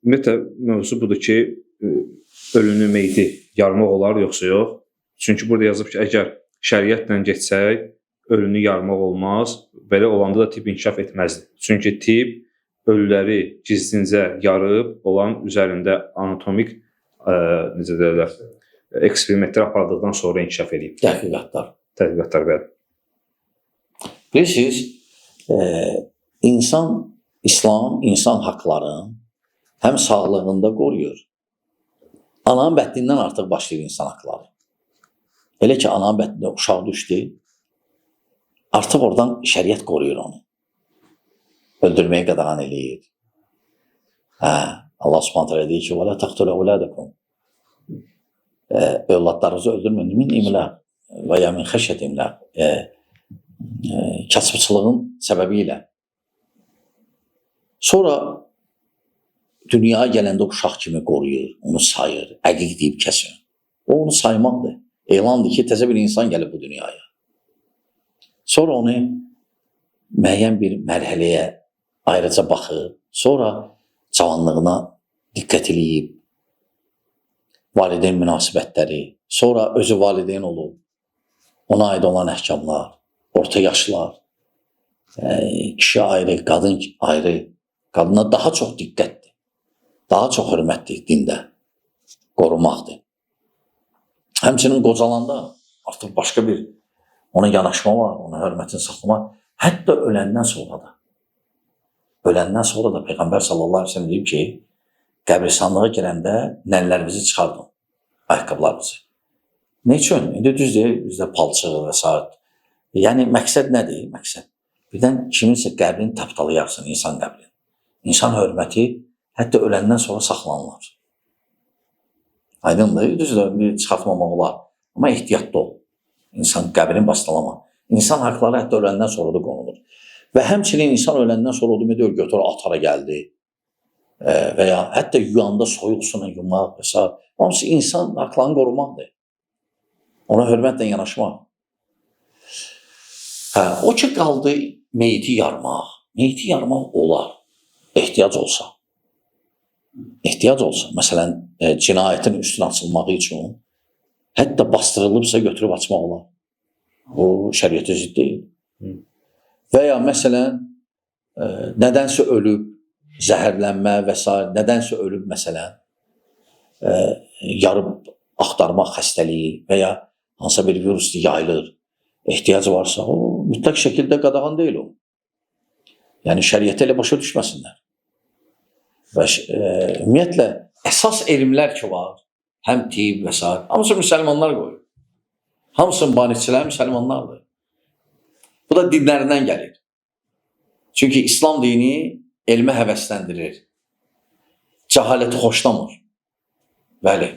Ümumiyyətlə, mövzu budur ki, ölünü, meyti yarmaq olar, yoxsa yox? Çünki burada yazıb ki, əgər şəriətlə getsək, ölünü yarmaq olmaz, belə olanda da tibb inkişaf etməzdi. Çünki tibb ölüləri gizlincə yarıb, olan üzərində anatomik, necə deyirlər, eksperimentlər apardıqdan sonra inkişaf edib. Tədqiqatlar. Tədqiqatlar, bəli. Bilirsiniz, İslam insan haqlarını həm sağlığında qoruyur, ananın bətnindən artıq başlayır insan haqları. Elə ki, ananın bətnində uşaq düşdü, artıq oradan şəriət qoruyur onu. Öldürməyi qadağan eləyir. Allah Subhanahu taala deyir ki, "Və la taqtulu auladakum." Övladlarınızı öldürməyin. Min imlaq və ya min xəşyət imlaq. Kasıbçılığın səbəbi ilə. Sonra dünyaya gələndə uşaq kimi qoruyur, onu sayır, əqiq deyib kəsir. O onu saymaqdır. Elandır ki, təzə bir insan gəlib bu dünyaya. Sonra onu müəyyən bir mərhələyə ayrıca baxır, sonra cavanlığına diqqət eləyib, valideyn münasibətləri, sonra özü valideyn olub, ona aid olan əhkamlar, orta yaşlar, kişi ayrı, qadın ayrı, qadına daha çox diqqətdir, daha çox hörmətdir dində, qorumaqdır. Həmçinin qocalanda artıq başqa bir ona yanaşma var, ona hörmətini saxlamaq, hətta öləndən sonra da. Öləndən sonra da Peyğəmbər sallallahu aleyhi ve sellem deyib ki, qəbristanlığa girəndə nəllərinizi çıxardın, ayaqqabılarınızı. Ne üçün? İndi düz deyir, bizdə palçıq və s. Yəni, məqsəd nədir? Məqsəd. Birdən kiminsə qəbrini tapdalayarsın, insan qəbrini. İnsan hörməti hətta öləndən sonra saxlanılır. Aydındır, düzdür, çıxartmamaq olar. Amma ehtiyatlı ol. İnsan qəbrini bastalama. İnsan haqları hətta öləndən sonra da qonulur. Və həmçinin insan öləndən sonra o demək götür, atara gəldi. Və ya hətta yuyanda soyuq suyla yumaq və s. Hamısı insan haqlarını qorumaqdır. Ona hörmətlə yanaşmaq. O ki, qaldı meyti yarmaq. Meyti yarmaq olar. Ehtiyac olsa. Ehtiyac olsa. Məsələn, cinayətin üstünə açılmağı üçün hətta bastırılıbsa götürüb açmaq olar. O şəriətə zidd deyil. Və ya məsələn, nədənsə ölüb, zəhərlənmə və s. Nədənsə ölüb məsələn, yarıb axtarmaq xəstəliyi və ya hansısa bir virus yayılır, ehtiyac varsa, o mütləq şəkildə qadağan deyil o. Yəni, şəriətə elə başa düşməsinlər. Və ümumiyyətlə, əsas elmlər ki var, həm tibb və s. Hamısı müsəlmanlar qoyur. Hamısının banitçiləri müsəlmanlardır. Bu da dinlərindən gəlir. Çünki İslam dini elmə həvəsləndirir. Cəhaləti xoşlamır. Bəli.